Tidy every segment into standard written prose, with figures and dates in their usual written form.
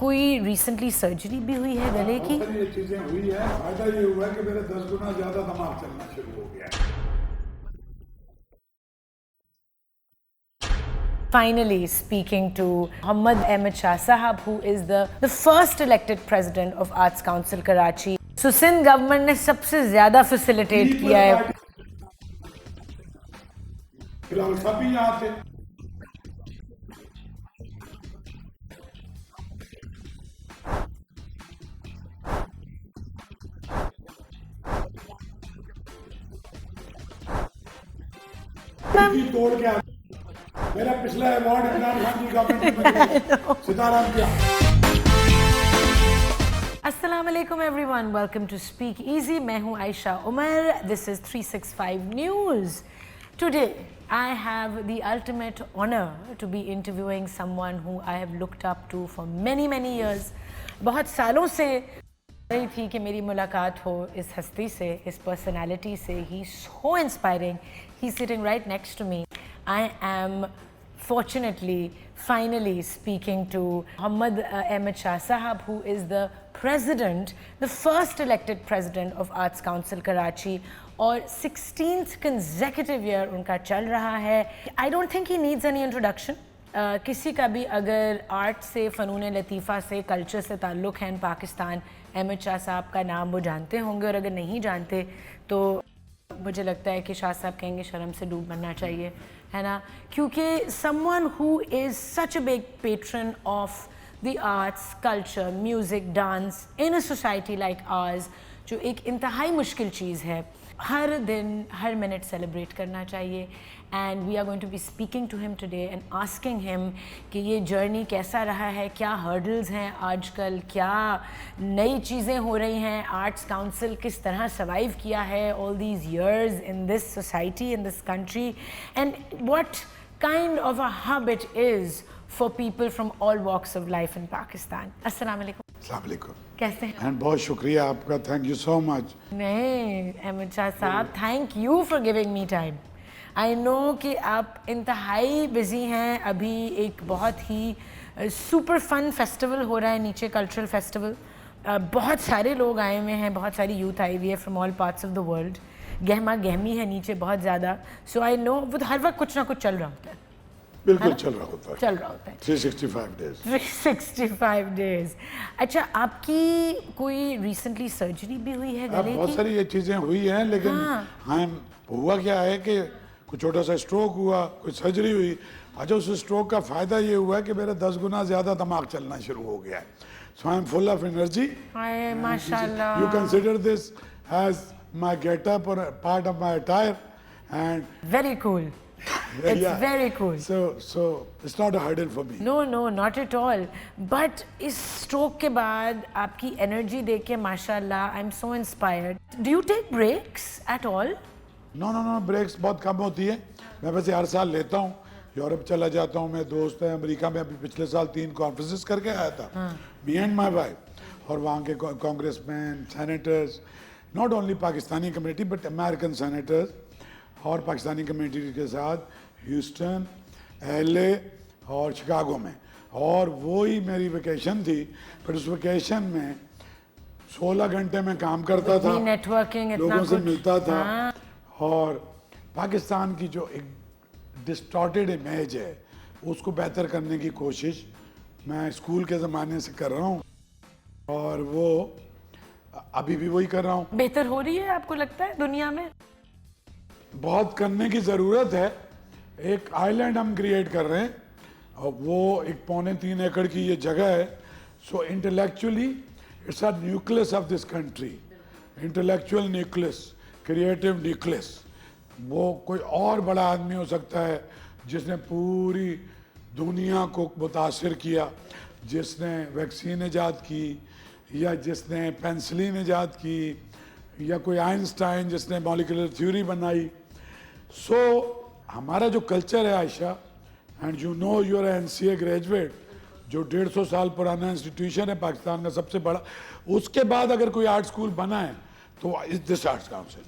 कोई recently surgery भी हुई है गले की? ये चीजें हुई है, फायदा ये हुआ है कि मेरा 10 गुना ज्यादा दिमाग चलना शुरू हो गया है। Finally speaking to Mohammad Ahmed Shah Sahab, who is the first elected president of Arts Council Karachi. So Sindh government ने सबसे ज़्यादा facilitate किया है. फिलहाल सभी यहाँ थे। तोड़ के मेरा पिछला अवार्ड इमरान खान की गवर्नमेंट में सिताराम किया। Assalamu alaikum everyone, welcome to Speak Easy. मैं हूँ Ayesha Umar. This is 365 News. Today I have the ultimate honor to be interviewing someone who I have looked up to for many years. बहुत सालों से रही थी कि मेरी मुलाकात हो इस हस्ती से, इस personality से. He's so inspiring. He's sitting right next to me. I am fortunately finally speaking to Mohammad Ahmed Shah Sahab, who is the president, the first elected president of Arts Council Karachi, और 16th consecutive year उनका चल रहा है. I don't think he needs any introduction. किसी का भी अगर art से, फ़नून लतीफ़ा से, कल्चर से ताल्लुक़ है इन पाकिस्तान, अहमद शाह साहब का नाम वो जानते होंगे, और अगर नहीं जानते तो मुझे लगता है कि शाह साहब कहेंगे शर्म से डूब मरना चाहिए, है ना, क्योंकि someone who is such a big patron of the arts, culture, music, dance in a society like ours, जो एक इंतहाई मुश्किल चीज़ है, हर दिन हर मिनट सेलिब्रेट करना चाहिए. And we are going to be speaking to him today and asking him कि ये जर्नी कैसा रहा है, क्या हर्डल्स हैं आजकल, क्या नई चीज़ें हो रही हैं, आर्ट्स काउंसिल किस तरह सर्वाइव किया है all these years in this society, in this country, and what kind of a hub it is for people from all walks of life in Pakistan. Assalamu alaikum. अस्सलाम वालेकुम। कैसे हैं? And बहुत शुक्रिया आपका, थैंक यू सो मच। नहीं अहमद शाह साहब, thank you for giving me time. I know कि आप इंतहाई बिजी हैं. अभी एक बहुत ही सुपर फन फेस्टिवल हो रहा है नीचे, कल्चरल फेस्टिवल. बहुत सारे लोग आए हुए हैं, बहुत सारी यूथ आई हुई है from all parts of the world. गहमा गहमी है नीचे बहुत ज़्यादा. सो आई नो वो हर वक्त कुछ ना कुछ चल रहा होता है. बिल्कुल चल रहा होता है 365 डेज 365 डेज. अच्छा, आपकी कोई रिसेंटली सर्जरी भी हुई है गले बहुत की? सारी ये चीजें हुई हैं, लेकिन हाँ हुआ क्या है कि कुछ छोटा सा स्ट्रोक हुआ, कुछ सर्जरी हुई. अच्छा, उस स्ट्रोक का फायदा ये हुआ कि मेरा 10 गुना ज्यादा दिमाग चलना शुरू हो गया है. So I am full of energy. हाय माशाल्लाह. You consider this as my getup और part of my attire and very cool. It's very cool. So it's not a hurdle for me. No, not at all. But इस stroke के बाद आपकी energy देख के माशाल्लाह, I'm so inspired. Do you take breaks at all? No, breaks बहुत कम होती है. मैं वैसे हर साल लेता हूँ. यूरोप चला जाता हूँ. मेरे दोस्त हैं अमेरिका में, अभी पिछले साल 3 कॉन्फ्रेंसेस करके आया था. Me and my wife. और वहाँ के congressman, senators, not only Pakistani community but American senators और पाकिस्तानी कम्युनिटी के साथ ह्यूस्टन, एलए और शिकागो में. और वो ही मेरी वेकेशन थी. पर उस वेकेशन में 16 घंटे में काम करता था, नेटवर्किंग, लोगों से मिलता था. और पाकिस्तान की जो एक डिस्टॉर्टेड इमेज है उसको बेहतर करने की कोशिश मैं स्कूल के ज़माने से कर रहा हूँ, और वो अभी भी वही कर रहा हूँ. बेहतर हो रही है आपको लगता है दुनिया में? बहुत करने की ज़रूरत है. एक आइलैंड हम क्रिएट कर रहे हैं, और वो एक 3.25 एकड़ की ये जगह है. So intellectually it's a nucleus of this country. Intellectual nucleus, creative nucleus. वो कोई और बड़ा आदमी हो सकता है जिसने पूरी दुनिया को मुतासिर किया, जिसने वैक्सीन ईजाद की, या जिसने पेंसिलिन ईजाद की, या कोई आइंस्टाइन जिसने मॉलिक्यूलर थ्योरी बनाई. सो हमारा जो कल्चर है Ayesha, and you know you are NCA graduate, जो 150 साल पुराना इंस्टीट्यूशन है पाकिस्तान का सबसे बड़ा, उसके बाद अगर कोई आर्ट स्कूल बना है तो इस this Arts Council.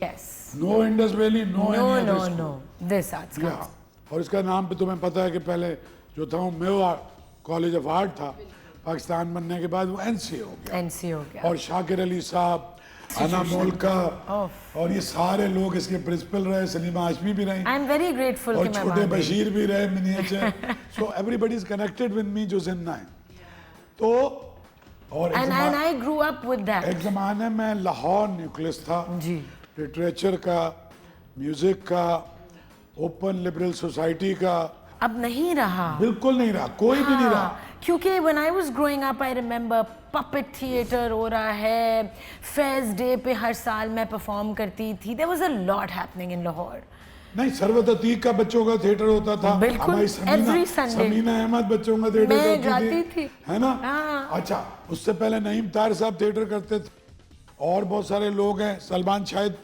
No Indus Valley, no this Arts Council. और इसका नाम पे तुम्हें पता है कि पहले जो था वो मेवा कॉलेज ऑफ आर्ट था, पाकिस्तान बनने के बाद वो एनसी हो गया। एनसी हो गया। और शाकिर अली साहब, अना मोलका और ये सारे लोग इसके प्रिंसिपल रहे, सलीमा हाशमी भी रही, आई एम वेरी ग्रेटफुल और कि मैं छोटे वहाँ गई। बशीर भी रहे miniature. So everybody is connected with मी जो जिंदा है। तो और and I grew up with that. एक जमाने में लाहौर न्यूक्लियस था जी। लिटरेचर का, म्यूजिक का, ओपन लिबरल सोसाइटी का। अब नहीं रहा। बिल्कुल नहीं रहा, कोई भी नहीं रहा। क्योंकि when I was growing up I remember puppet theater हो रहा है, फेयर्स डे पे हर साल मैं परफॉर्म करती थी। There was a lot happening in Lahore. नहीं, सरवत अतीक का बच्चों का थिएटर होता था। बिल्कुल, हमारी every Sunday। समीना अहमद बच्चों का थिएटर मैं करती जाती थी। है ना? हाँ। अच्छा, उससे पहले नईम तार साहब थिएटर करते थे, और बहुत सारे लोग हैं। सलमान शाहिद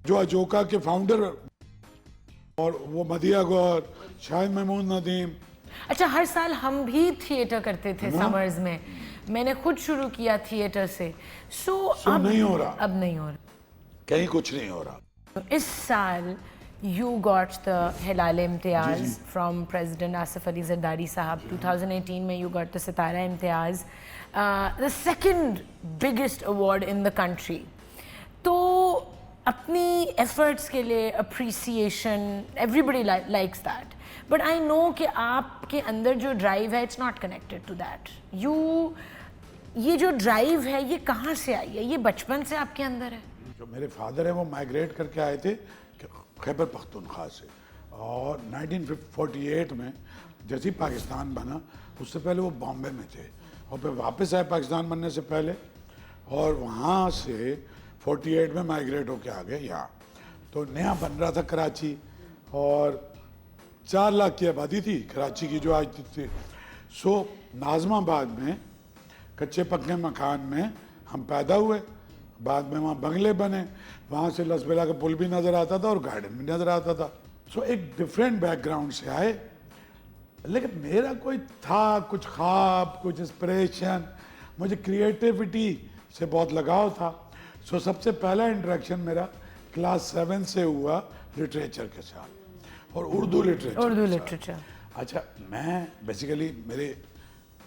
जो अजोका के फाउंडर, और वो मदिया गौर, शाहिद महमूद नदीम। अच्छा, हर साल हम भी थिएटर करते थे समर्स में। मैंने खुद शुरू किया थिएटर से। सो अब नहीं हो रहा, अब नहीं हो रहा, कहीं कुछ नहीं हो रहा। इस साल you got the Hilal Imtiaz from President Asif Ali Zardari साहब। 2018 में you got the Sitara Imtiaz, the second biggest award in the country। तो अपनी efforts के लिए appreciation, everybody likes that, but I know कि आपके अंदर जो drive है, it's not connected to that। ये जो drive है ये कहाँ से आई है? ये बचपन से आपके अंदर है? जो मेरे फादर हैं वो माइग्रेट करके आए थे खैबर पख्तूनख्वा से, और 1948 में जैसे ही पाकिस्तान बना, उससे पहले वो बॉम्बे में थे, और फिर वापस आए पाकिस्तान बनने से पहले, और वहाँ से 48 में माइग्रेट होके आ गए यहाँ। तो नया बन रहा था कराची, और 4 लाख की आबादी थी कराची की जो आज थी। सो नाज़माबाद में कच्चे पक्के मकान में हम पैदा हुए, बाद में वहाँ बंगले बने, वहाँ से लसबेला का पुल भी नज़र आता था और गार्डन भी नज़र आता था। सो एक डिफरेंट बैकग्राउंड से आए, लेकिन मेरा कोई था कुछ ख्वाब, कुछ इंस्पिरेशन, मुझे क्रिएटिविटी से बहुत लगाव था। सो सबसे पहला इंटरेक्शन मेरा क्लास 7 से हुआ लिटरेचर के साथ, और उर्दू लिटरेचर। अच्छा, मैं बेसिकली मेरे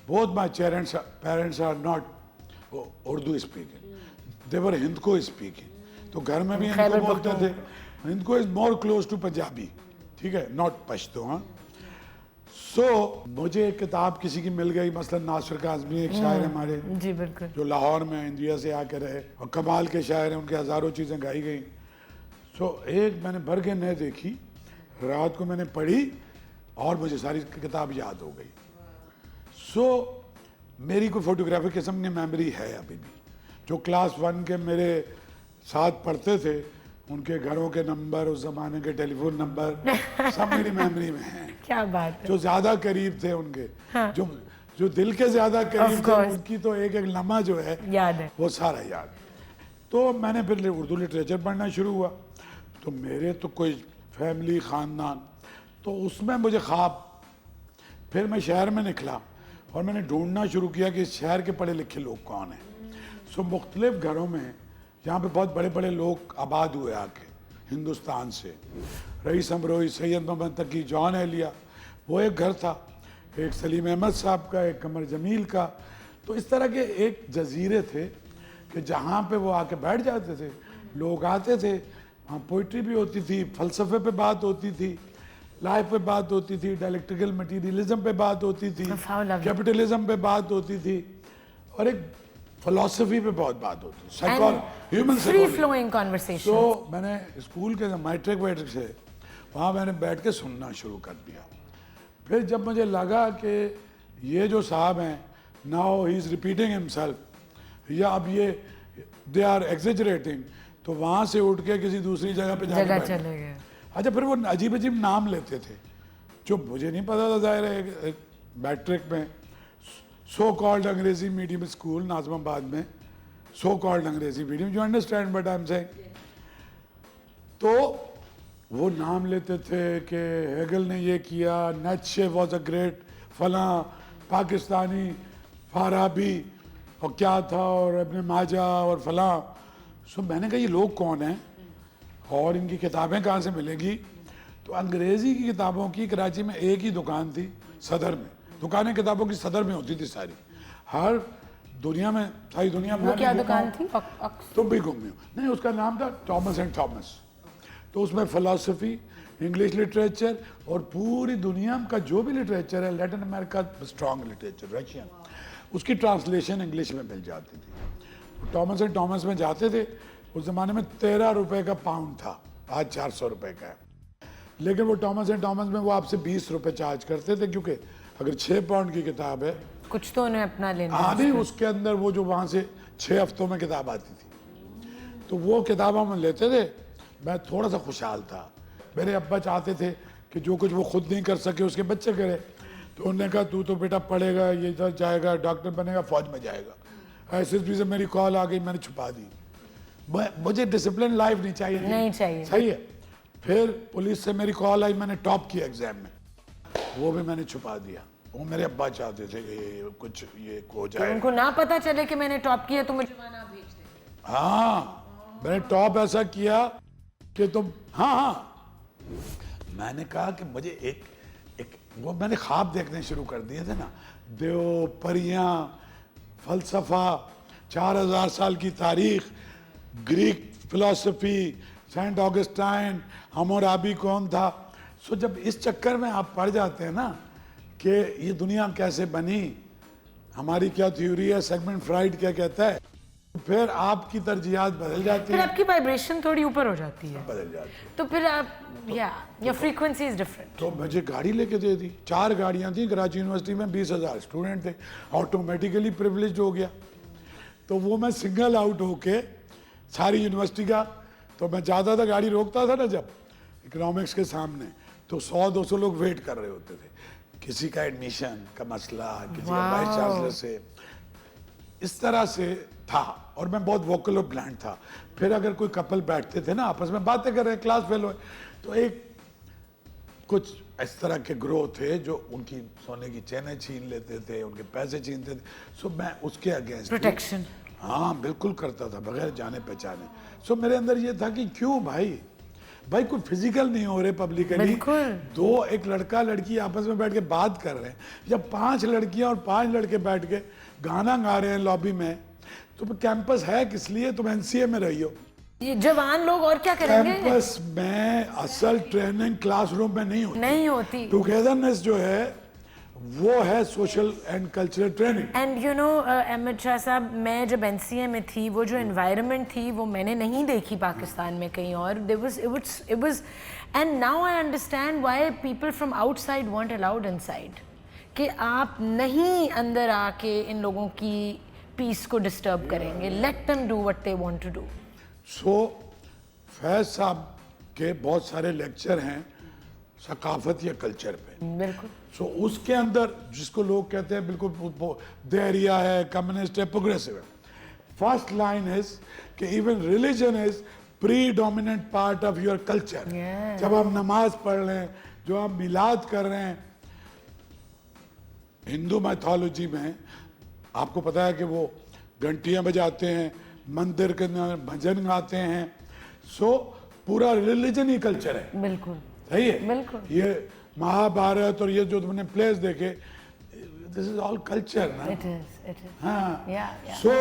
both my parents are not Urdu speaking, they were Hindko speaking. तो घर में भी हिंदको बोलते थे। Hindko is more close to Punjabi, ठीक है, नॉट पश्तो। हाँ, सो मुझे एक किताब किसी की मिल गई, मसलन नासिर काज़मी एक शायर है हमारे, जी बिल्कुल, जो लाहौर में इंडिया से आकर रहे और कमाल के शायर हैं, उनके हज़ारों चीज़ें गाई गई। सो एक मैंने भर के नहीं देखी, रात को मैंने पढ़ी और मुझे सारी किताब याद हो गई। सो मेरी कोई फोटोग्राफी किस्म की मेमोरी है अभी भी। जो क्लास 1 के मेरे साथ पढ़ते थे, उनके घरों के नंबर, उस जमाने के टेलीफोन नंबर सब मेरी मेमोरी में हैं। क्या बात है। जो ज्यादा करीब थे उनके, हाँ। जो दिल के ज्यादा करीब थे, उनकी तो एक एक लम्हा जो है याद है, वो सारा याद। तो मैंने फिर उर्दू लिटरेचर पढ़ना शुरू हुआ। तो मेरे तो कोई फैमिली ख़ानदान, तो उसमें मुझे ख्वाब। फिर मैं शहर में निकला और मैंने ढूंढना शुरू किया कि इस शहर के पढ़े लिखे लोग कौन हैं। सो मुख्तलिफ घरों में यहाँ पे बहुत बड़े बड़े लोग आबाद हुए आके हिंदुस्तान से, रईस अमरोही, सैयद मोहम्मद तकी, जॉन एलिया, वो एक घर था, एक सलीम अहमद साहब का, एक कमर जमील का। तो इस तरह के एक जजीरे थे कि जहाँ पे वो आके बैठ जाते थे, लोग आते थे, वहाँ पोइट्री भी होती थी, फ़लसफ़े पे बात होती थी, लाइफ पे बात होती थी, डायलेक्टिकल मटीरियलिज्म पे बात होती थी, कैपिटलिज्म पे बात होती थी, और एक फिलॉसफी पे बहुत बात होती है, ह्यूमन फ्री फ्लोइंग कन्वर्सेशन। तो मैंने स्कूल के मैट्रिक से वहाँ मैंने बैठ के सुनना शुरू कर दिया। फिर जब मुझे लगा कि ये जो साहब हैं, now he is repeating himself, या अब ये दे आर एग्जेजरेटिंग, तो वहाँ से उठ के किसी दूसरी जगह पे चले गए। अच्छा, फिर वो अजीब अजीब नाम लेते थे जो मुझे नहीं पता था। ज़ाहिर है मैट्रिक में सो कॉल्ड अंग्रेजी मीडियम स्कूल नाज़माबाद में, सो कॉल्ड अंग्रेजी medium, you understand but I am saying. तो वो नाम लेते थे कि हेगल ने ये किया, नीत्शे वाज अ ग्रेट फलां, पाकिस्तानी फाराबी और क्या था, और अपने माजा और फलां। सो मैंने कहा ये लोग कौन हैं और इनकी किताबें कहाँ से मिलेंगी। तो अंग्रेज़ी की किताबों की कराची में एक ही दुकान थी, सदर में। दुकानें किताबों की सदर में होती थी सारी, हर दुनिया में, सारी दुनिया में वो क्या मैं दुकान घूमा थी? हूँ। तुम भी घूमी हो? नहीं, उसका नाम था थॉमस एंड थॉमस। तो उसमें फिलॉसफी, इंग्लिश लिटरेचर और पूरी दुनिया का जो भी लिटरेचर है, Latin America strong literature, Russian, उसकी ट्रांसलेशन इंग्लिश में मिल जाती थी। थॉमस एंड थॉमस में जाते थे, उस ज़माने में 13 रुपए का पाउंड था, आज 400 रुपए का है। लेकिन वो थॉमस एंड थॉमस में वो आपसे 20 रुपए चार्ज करते थे, क्योंकि अगर 6 पाउंड की किताब है, कुछ तो उन्हें अपना लेना है। आधी उसके अंदर वो जो वहाँ से 6 हफ्तों में किताब आती थी, तो वो किताब हम लेते थे। मैं थोड़ा सा खुशहाल था। मेरे अब्बा चाहते थे कि जो कुछ वो खुद नहीं कर सके उसके बच्चे करे, तो उन्होंने कहा तू तो बेटा पढ़ेगा, ये इधर जाएगा, डॉक्टर बनेगा, फौज में जाएगा। एसएसबी से मेरी कॉल आ गई, मैंने छुपा दी। मुझे डिसिप्लिन लाइफ नहीं चाहिए थी। नहीं चाहिए। सही है। फिर पुलिस से मेरी कॉल आई, मैंने टॉप किया एग्जाम में, वो भी मैंने छुपा दिया। वो मेरे अब्बा चाहते थे कि कुछ ये हो तो जाए, उनको ना पता चले कि मैंने टॉप किया तो मुझे वहां भेज दे। हाँ मैंने टॉप ऐसा किया कि तुम, हाँ हाँ, मैंने कहा कि मुझे एक वो मैंने ख्वाब देखने शुरू कर दिए थे ना, देव, परियां, फलसफा, 4000 साल की तारीख, Greek philosophy, Saint Augustine, Hammurabi कौन था। सो जब इस चक्कर में आप पड़ जाते हैं ना कि ये दुनिया कैसे बनी, हमारी क्या थ्योरी है, सेगमेंट फ्राइड क्या कहता है, फिर आपकी तरजीहात बदल जाती फिर है, आपकी वाइब्रेशन थोड़ी ऊपर हो जाती है, बदल जाती है। तो फिर आप या फ्रीक्वेंसी इज डिफरेंट। तो मुझे गाड़ी लेके दे दी, 4 गाड़ियां थी। कराची यूनिवर्सिटी में 20,000 स्टूडेंट थे, ऑटोमेटिकली प्रिविलेज हो गया। तो वो मैं सिंगल आउट होके सारी यूनिवर्सिटी का, तो मैं जाता था, गाड़ी रोकता था ना जब इकोनॉमिक्स के सामने, तो 100-200 लोग वेट कर रहे होते थे, किसी का एडमिशन का मसला, किसी का वाइस चांसलर से, इस तरह से था। और मैं बहुत वोकल और ब्लैंड था। फिर अगर कोई कपल बैठते थे ना, आपस में बातें कर रहे हैं, क्लास फेल हुए, तो एक कुछ इस तरह के ग्रोह थे जो उनकी सोने की चेनें छीन लेते थे, उनके पैसे छीनते थे। सो मैं उसके अगेंस्ट प्रोटेक्शन, हाँ बिल्कुल करता था, बगैर जाने पहचाने। सो मेरे अंदर ये था कि क्यों भाई कोई फिजिकल नहीं हो रहे पब्लिकली, बिल्कुल। दो, एक लड़का लड़की आपस में बैठ के बात कर रहे हैं, जब 5 लड़कियां और 5 लड़के बैठ के गाना गा रहे हैं लॉबी में, तो कैंपस है किस लिए? तुम एनसीए में रही हो। ये जवान लोग और क्या करेंगे? कैंपस में असल ट्रेनिंग क्लासरूम में नहीं होती। होती। टुगेदरनेस जो है वो है social and cultural training. And you no Amit Shah साहब, मैं जब एनसीए में थी, वो जो एनवायरनमेंट थी वो मैंने नहीं देखी पाकिस्तान में कहीं और। it was and now I understand why people from outside weren't allowed inside, कि आप नहीं अंदर आके इन लोगों की पीस को डिस्टर्ब करेंगे। Let them do what they want to do. So Faiz Sahab के बहुत सारे लेक्चर हैं सकाफत या कल्चर पे, बिल्कुल। सो उसके अंदर जिसको लोग कहते हैं बिल्कुल देरिया है, कम्युनिस्ट है, प्रोग्रेसिव है, फर्स्ट लाइन इज कि even religion is predominant part of your culture. जब आप नमाज पढ़ रहे हैं, जो आप मिलाद कर रहे हैं, हिंदू मैथोलॉजी में आपको पता है कि वो घंटियां बजाते हैं, मंदिर के अंदर भजन गाते हैं। सो पूरा रिलीजन ही कल्चर है। बिल्कुल सही है। बिल्कुल। ये महाभारत और ये जो तुमने प्लेस देखे, दिस इज ऑल कल्चर ना। इट इज हाँ। Yeah so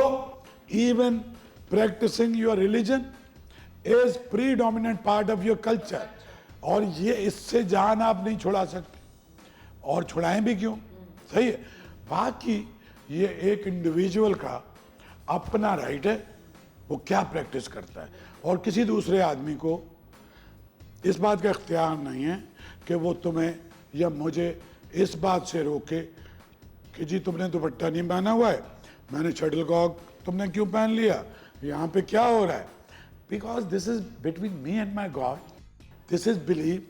even practicing your religion is predominant part of your culture, और ये इससे जान आप नहीं छुड़ा सकते, और छुड़ाएं भी क्यों? सही है। बाकी ये एक इंडिविजुअल का अपना राइट है, वो क्या प्रैक्टिस करता है, और किसी दूसरे आदमी को इस बात का इख्तियार नहीं है कि वो तुम्हें या मुझे इस बात से रोके कि जी तुमने दुपट्टा नहीं पहना हुआ है, मैंने शटलकॉक तुमने क्यों पहन लिया, यहाँ पे क्या हो रहा है? Because this is between me and my God, this is believe,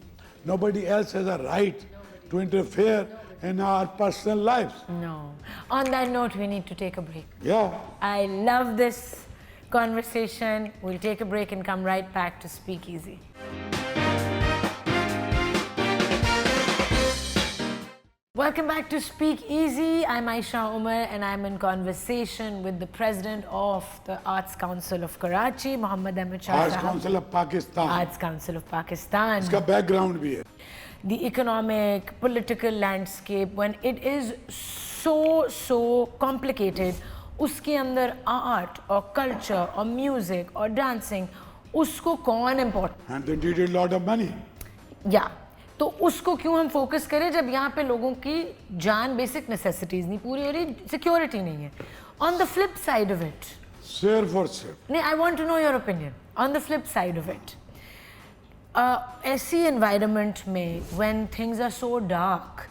nobody else has a right to interfere in our personal lives. No. On that note, we need to take a break. Yeah. I love this conversation. We'll take a break and come right back to Speak Easy. Welcome back to Speak Easy. I'm Aisha Umar and I'm in conversation with the President of the Arts Council of Karachi, Mohammad Ahmed Shah Arts Sahab. Council of Pakistan. Arts Council of Pakistan. इसका background भी है। The economic, political landscape, when it is so complicated, उसके अंदर art और culture और music और dancing, उसको कौन important And they needed a lot of money. या तो उसको क्यों हम फोकस करें जब यहाँ पे लोगों की जान, बेसिक नेसेसिटीज नहीं पूरी हो रही, सिक्योरिटी नहीं है. On the flip side of it, Share for share. नहीं, I want to know your opinion on the flip side of it. ऐसी एनवायरनमेंट में when things are so dark,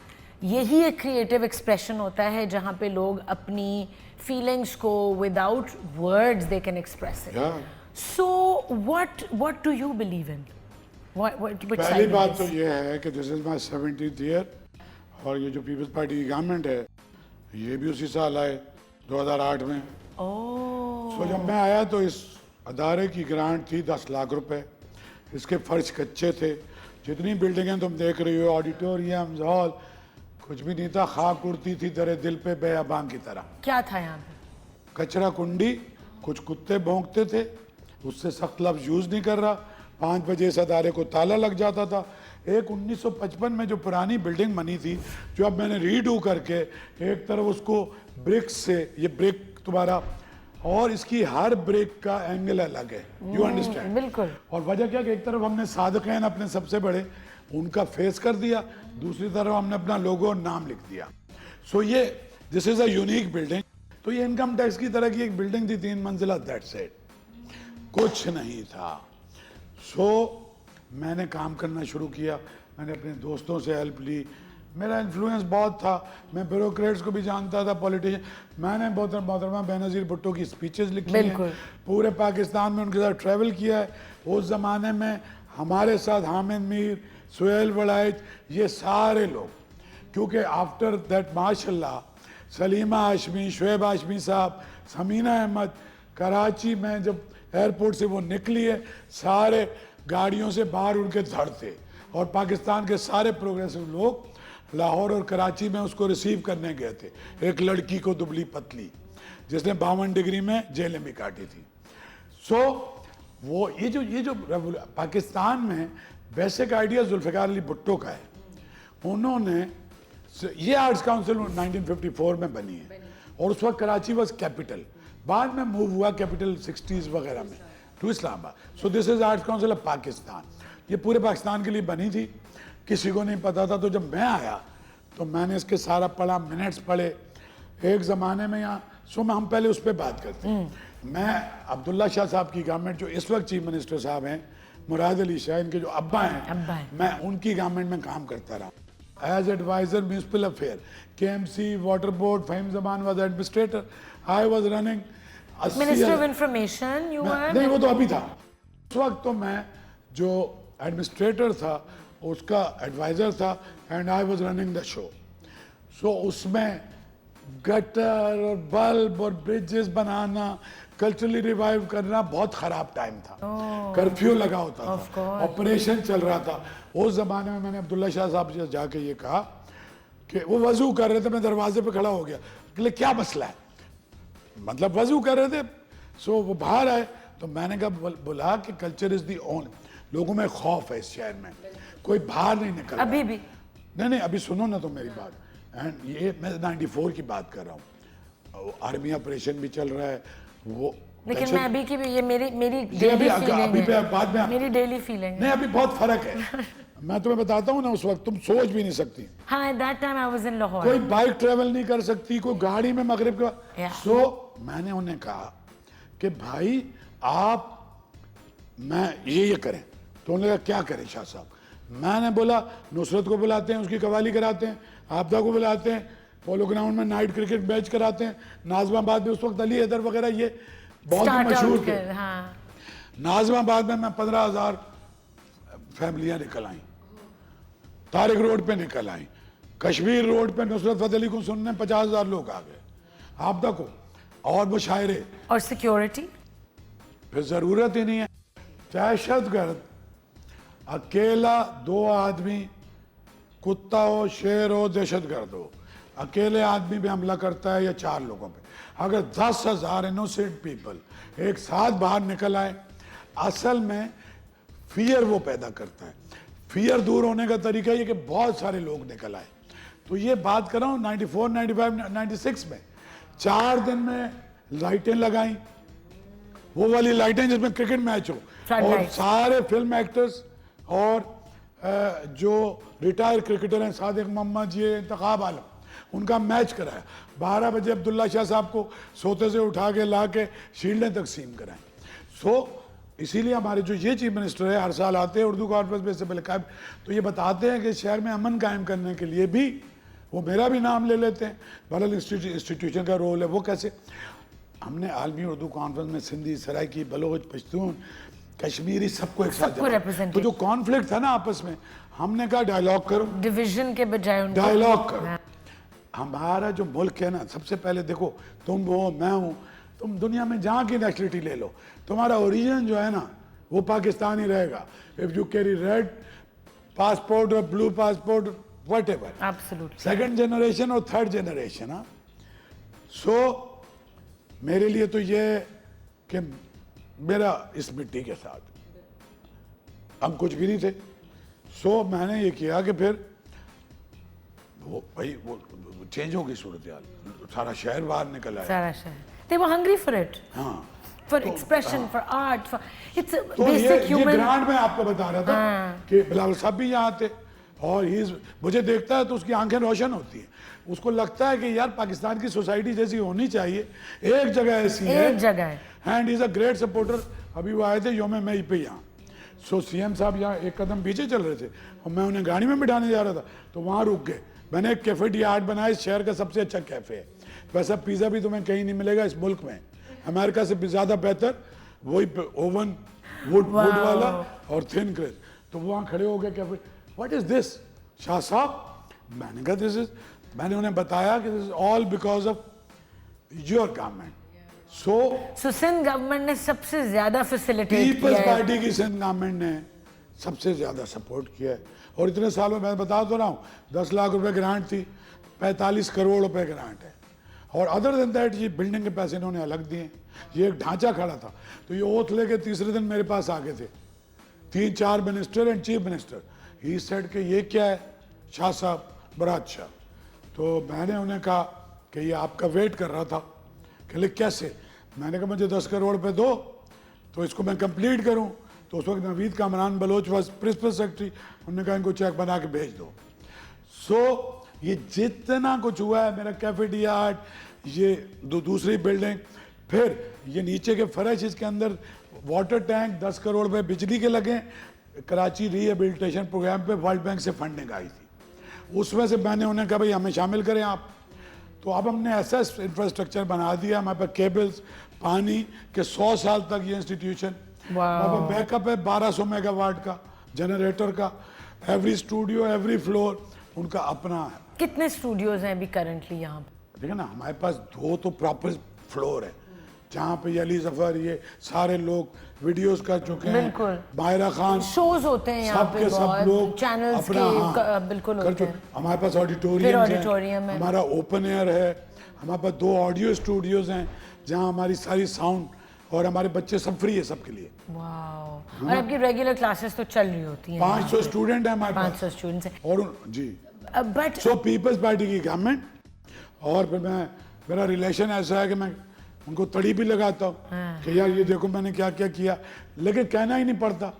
यही एक क्रिएटिव एक्सप्रेशन होता है जहाँ पे लोग अपनी फीलिंग्स को without words they can express it. Yeah. So what do you believe in? पहली बात तो ये है कि this is my 70th year, और ये जो पीपल्स पार्टी की गवर्नमेंट है ये भी उसी साल आए 2008 में. तो जब मैं आया तो इस अदारे की ग्रांट थी 10 लाख रुपए. इसके फर्श कच्चे थे. जितनी बिल्डिंगें तुम देख रही हो, ऑडिटोरियम, हॉल, कुछ भी नहीं था. खाक उड़ती थी तेरे दिल पे बेअबां की तरह. क्या था यहाँ पे? कचरा कुंडी, कुछ कुत्ते भौंकते थे, उससे सख्त लफ्ज यूज नहीं कर रहा. 5 बजे इस अदारे को ताला लग जाता था. एक 1955 में जो पुरानी बिल्डिंग बनी थी, जो अब मैंने रीडू करके एक तरफ उसको ब्रिक्स से, ये ब्रिक तुम्हारा, और इसकी हर ब्रिक का एंगल अलग है. You understand? बिल्कुल. और वजह क्या कि एक तरफ हमने सादकैन अपने सबसे बड़े उनका फेस कर दिया, दूसरी तरफ हमने अपना लोगो और नाम लिख दिया. सो ये this is a unique building. तो ये इनकम टैक्स की तरह की एक बिल्डिंग थी, 3 मंजिला. दैट्स इट, कुछ नहीं था. सो मैंने काम करना शुरू किया. मैंने अपने दोस्तों से हेल्प ली. मेरा इन्फ्लुएंस बहुत था. मैं ब्यूरोक्रेट्स को भी जानता था, पॉलिटिशियन. मैंने मोहतरमा बेनज़ीर भुट्टो की स्पीचेस लिखी हैं. पूरे पाकिस्तान में उनके साथ ट्रैवल किया है. उस ज़माने में हमारे साथ हामिद मीर, सुहेल वड़ाइच, ये सारे लोग, क्योंकि आफ्टर दैट माशाल्लाह सलीमा हाशमी, शुएब हाशमी साहब, समीना अहमद, कराची में जब एयरपोर्ट से वो निकली है, सारे गाड़ियों से बाहर उड़ के धड़ते. और पाकिस्तान के सारे प्रोग्रेसिव लोग लाहौर और कराची में उसको रिसीव करने गए थे. एक लड़की को दुबली पतली, जिसने 52 डिग्री में जेलें भी काटी थी. सो वो ये जो पाकिस्तान में बेसिक आइडिया जुल्फ़िकार अली भुट्टो का है. उन्होंने ये आर्ट्स काउंसिल 1954 में बनी है, और उस वक्त कराची वॉज कैपिटल. बाद में मूव हुआ कैपिटल 60s वगैरह में to Islamabad. So this is arts council of Pakistan. ये पूरे पाकिस्तान के लिए बनी थी. किसी को नहीं पता था. तो जब मैं आया तो मैंने इसके सारा पढ़ा, मिनट्स पढ़े. एक ज़माने में यहाँ हम पहले उस पर बात करते हैं. मैं अब्दुल्ला शाह साहब की गवर्नमेंट, जो इस वक्त चीफ मिनिस्टर साहब हैं, मुराद अली शाह, इनके जो अब्बा हैं, मैं उनकी गवर्नमेंट में काम करता रहा as adviser municipal affair. KMC, water board, Fahim Zaman was administrator. I was running minister of information. You were? नहीं, वो तो अभी था. उस वक्त तो मैं जो एडमिनिस्ट्रेटर था उसका एडवाइजर था, and I was running the show. So उसमें गटर और बल्ब और ब्रिजेस बनाना, कल्चरली रिवाइव करना बहुत ख़राब टाइम था. कर्फ्यू लगा होता था, ऑपरेशन चल रहा था. उस ज़माने में मैंने अब्दुल्ला शाह साहब से जाके ये कहा कि वो वज़ू कर रहे थे, मैं दरवाजे पे खड़ा हो गया. बोले क्या मसला है? मतलब वज़ू कर रहे थे. सो वो बाहर आए तो मैंने कहा, बोला कि कल्चर इज़ दी ओन. लोगों में खौफ है इस शहर में, कोई बाहर नहीं निकल रहा. अभी भी नहीं, अभी सुनो ना तो मेरी बात. एंड ये मैं 94 की बात कर रहा हूँ. आर्मी ऑपरेशन भी चल रहा है वो. लेकिन मैं अभी की भी, ये मेरी डेली फीलिंग है. बाद में मेरी डेली फीलिंग है. नहीं, अभी बहुत फर्क है. मैं तुम्हें बताता हूँ ना, उस वक्त तुम सोच भी नहीं सकती. हाँ, at that time I was in Lahore. कोई बाइक ट्रेवल नहीं कर सकती, कोई गाड़ी में मगरिब का. सो मैंने उन्हें कहा कि भाई आप मैं ये करें. तो उन्होंने कहा क्या करें शाह साहब? मैंने बोला नुसरत को बुलाते हैं, उसकी कवाली कराते हैं. आपदा को बुलाते हैं, पोलो ग्राउंड में नाइट क्रिकेट मैच कराते हैं. नाज़िमाबाद में उस वक्त अली हैदर वगैरह ये बहुत मशहूर थे. हाँ. नाज़िमाबाद में मैं 15,000 फैमिलियां निकल आई. तारिक रोड पे निकल आई. कश्मीर रोड पे नुसरत फतेह अली को सुनने 50,000 लोग आ गए. आपदा को और मुशायरे और सिक्योरिटी फिर जरूरत ही नहीं है. दहशतगर्द अकेला 2 आदमी, कुत्ता हो, शेर हो, दहशतगर्द हो, अकेले आदमी पे हमला करता है या 4 लोगों पे. अगर 10,000 इनोसेंट पीपल एक साथ बाहर निकल आए, असल में फियर वो पैदा करता है. फियर दूर होने का तरीका ये कि बहुत सारे लोग निकल आए. तो ये बात कर रहा हूँ 94, 95, 96 में 4 दिन में लाइटें लगाई, वो वाली लाइटें जिसमें क्रिकेट मैच हो, और सारे फिल्म एक्टर्स और जो रिटायर क्रिकेटर हैं, सादिक मोहम्मद जी, इंतखाब आलम, उनका मैच कराया। 12 बजे अब्दुल्ला शाह साहब को सोते से उठा के ला के शील्डें तकसीम कराएं। सो इसीलिए हमारे जो ये चीफ मिनिस्टर है हर साल आते हैं उर्दू कॉन्फ्रेंस में, से पहले तो ये बताते हैं कि शहर में अमन कायम करने के लिए भी वो मेरा भी नाम ले लेते हैं। बहरहाल इंस्टीट्यूशन का रोल है, वो कैसे, हमने आलमी उर्दू कॉन्फ्रेंस में सिंधी, सराइकी, बलोच, पश्तून, कश्मीरी सबको एक साथ represent तो जो कॉन्फ्लिक्ट था ना आपस में, हमने कहा डायलॉग करो, डिवीजन के बजाय डायलॉग करो। हमारा जो मुल्क है ना, सबसे पहले देखो, तुम हो, मैं हूँ, तुम दुनिया में जहाँ की नेशनलिटी ले लो, तुम्हारा ओरिजिन जो है ना वो पाकिस्तानी रहेगा। If you carry red passport और blue passport, whatever, absolutely, second generation और थर्ड जनरेशन। हाँ, सो मेरे लिए तो ये कि मेरा इस मिट्टी के साथ हम कुछ भी नहीं थे। सो मैंने ये किया कि फिर वो भाई वो चेंज हो गई सूरत हाल, सारा शहर बाहर निकल आया, सारा शहर, they were hungry for it, हाँ, for expression, for art, for it's a तो basic ये human। ग्रांट में आपको बता रहा था कि बिलावल साहब भी यहाँ थे, और मुझे देखता है तो उसकी आंखें रोशन होती हैं, उसको लगता है कि यार पाकिस्तान की सोसाइटी जैसी होनी चाहिए, एक जगह ऐसी है, एक जगह है, and is a great supporter. अभी वो आए थे योम मई पे यहाँ, सो सीएम साहब यहाँ एक कदम पीछे चल रहे थे और मैं उन्हें गाड़ी में बिठाने जा रहा था, तो वहाँ रुक गए। मैंने एक कैफेटेरिया बनाया, इस शहर का सबसे अच्छा कैफे है, वैसा पिज़्ज़ा भी तुम्हें कहीं नहीं मिलेगा इस मुल्क में, अमेरिका से भी ज़्यादा बेहतर, वही ओवन वुड वाला और थिन क्रेज। तो वहाँ खड़े हो गए cafe, what is this Shah साहब, मैंने कहा दिस इज, मैंने उन्हें बताया कि this is all because of your government. So Sindh government ने सबसे ज्यादा फैसिलिटेट किया पीपल्स है, पार्टी की सिंध गवर्नमेंट ने सबसे ज्यादा सपोर्ट किया है, और इतने सालों में मैं बता तो रहा हूँ 10 लाख रुपए ग्रांट थी, 45 करोड़ रुपए ग्रांट है, और अदर देन दैट ये बिल्डिंग के पैसे इन्होंने अलग दिए। ये एक ढांचा खड़ा था, तो ये ओथ लेके तीसरे दिन मेरे पास आ गए थे 3-4 minister and chief minister. He said कि ये क्या है शाह साहब, बड़ा अच्छा। तो मैंने उन्हें कहा कि ये आपका वेट कर रहा था। कहले कैसे, मैंने कहा मुझे 10 करोड़ रुपए दो तो इसको मैं कंप्लीट करूं। तो उस वक्त Naveed Kamran Baloch was principal secretary, उन्होंने कहा इनको चेक बना के भेज दो। सो ये जितना कुछ हुआ है, मेरा कैफेटेरिया आर्ट, ये दूसरी बिल्डिंग, फिर ये नीचे के फर्श, इसके अंदर वाटर टैंक, 10 करोड़ रुपए बिजली के लगे। कराची रिहेबिलिटेशन प्रोग्राम पे वर्ल्ड बैंक से फंडिंग आई थी, उसमें से मैंने उन्हें कहा भाई हमें शामिल करें आप। तो अब हमने ऐसा इंफ्रास्ट्रक्चर बना दिया, हमारे पास केबल्स, पानी के 100 साल तक ये इंस्टीट्यूशन, हमारे पास बैकअप है 1200 मेगावाट का जनरेटर का, एवरी स्टूडियो एवरी फ्लोर उनका अपना है। कितने स्टूडियोज हैं अभी करंटली यहाँ पे? देखिए ना, हमारे पास 2 तो प्रॉपर फ्लोर है जहाँ पे अली जफर, ये सारे लोग वीडियोस कर चुके हैं, बिल्कुल, मायरा खान, शोज होते हैं यहाँ पे, सब लोग चैनल्स के बिल्कुल होते हैं। हमारे पास ऑडिटोरियम है, हमारा ओपन एयर है, हमारे पास 2 ऑडियो स्टूडियोज हैं जहाँ हमारी सारी साउंड, और हमारे बच्चे सब फ्री है सबके लिए। वाओ, और आपकी रेगुलर क्लासेस तो चल रही होती हैं? 500 स्टूडेंट है हमारे पास, 500 स्टूडेंट्स हैं, और जी। बट सो पीपल्स पार्टी की गवर्नमेंट, और फिर मेरा रिलेशन ऐसा है कि मैं उनको तड़ी भी लगाता हूँ कि यार ये देखो मैंने क्या क्या किया, लेकिन कहना ही नहीं पड़ता।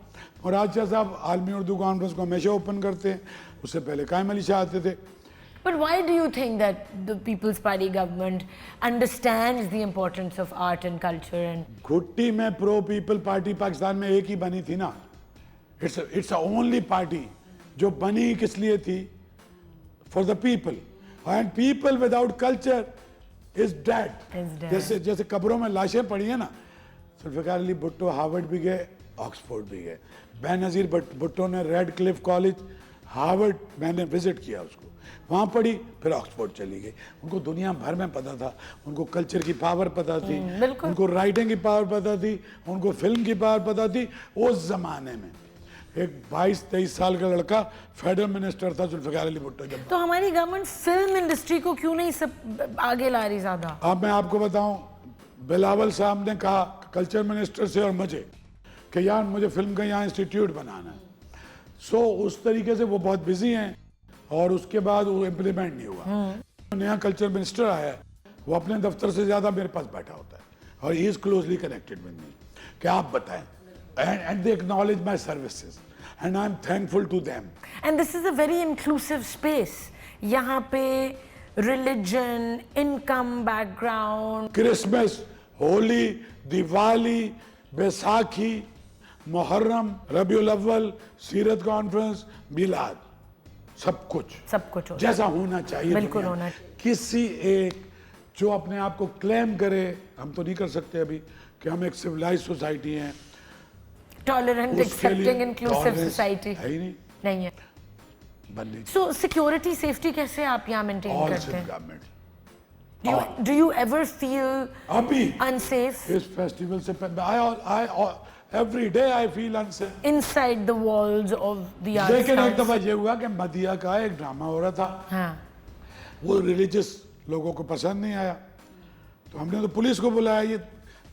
और आज शाह साहब आलमी उर्दू कॉन्फ्रेंस को हमेशा ओपन करते हैं, उससे पहले कायम अली शाह आते थे। But why do you think that the People's Party government understands the importance of art and culture and? घुट्टी में प्रो पीपल पार्टी पाकिस्तान में एक ही बनी थी ना, इट्स ओनली पार्टी जो बनी किस लिए थी, for the people, and people without culture is dead. जैसे कब्रों में लाशें पड़ी है ना, जुल्फ़िकार अली भुट्टो हार्वर्ड भी गए, ऑक्सफोर्ड भी गए, बेनज़ीर भुट्टो ने रेड क्लिफ कॉलेज, हार्वर्ड, मैंने विजिट किया उसको, वहाँ पढ़ी, फिर ऑक्सफोर्ड चली गई। उनको दुनिया भर में पता था, उनको कल्चर की पावर पता थी, उनको राइटिंग की पावर पता थी, उनको फिल्म की पावर पता थी। उस जमाने में एक 22-23 साल का लड़का फेडरल मिनिस्टर था जुल्फ़िकार अली भुट्टो। जब तो हमारी गवर्नमेंट फिल्म इंडस्ट्री को क्यों नहीं सब आगे ला रही ज्यादा? अब मैं आपको बताऊं, बिलावल साहब ने कहा कल्चर मिनिस्टर से और मुझे कि यार मुझे फिल्म का यहाँ इंस्टीट्यूट बनाना है। सो उस तरीके से वो बहुत बिजी हैं, और उसके बाद वो इम्प्लीमेंट नहीं हुआ। नया कल्चर मिनिस्टर आया है, वो अपने दफ्तर से ज्यादा मेरे पास बैठा होता है और he is closely connected with me कि आप बताएं, and they acknowledge my services and I am thankful to them. And this is a very inclusive space. यहाँ पे religion, income background, Christmas, Holi, Diwali, Baisakhi, Muharram, Rabiul Awwal, सीरत कॉन्फ्रेंस, मिलाद, सब कुछ हो जैसा होना चाहिए। बिल्कुल दुनिया में। होना। किसी एक जो अपने आप को क्लेम करे, हम तो नहीं कर सकते अभी कि हम एक सिविलाइज सोसाइटी हैं, टॉलरेंट, उसके लिए एक्सेप्टिंग, इंक्लूसिव tolerance सोसाइटी है ही नहीं है। बननी सो सिक्योरिटी, सेफ्टी कैसे आप यहाँ मेंटेन ऑल करते सिर्फ हैं? Government. Do you ever feel अभी अनसेफ इस फेस्टिवल से पहले every day I feel unsafe. inside the walls of the arts लेकिन एक house? दफा ये हुआ कि मदिया का एक ड्रामा हो रहा था, हाँ, वो रिलीजियस लोगों को पसंद नहीं आया, तो हमने तो पुलिस को बुलाया। ये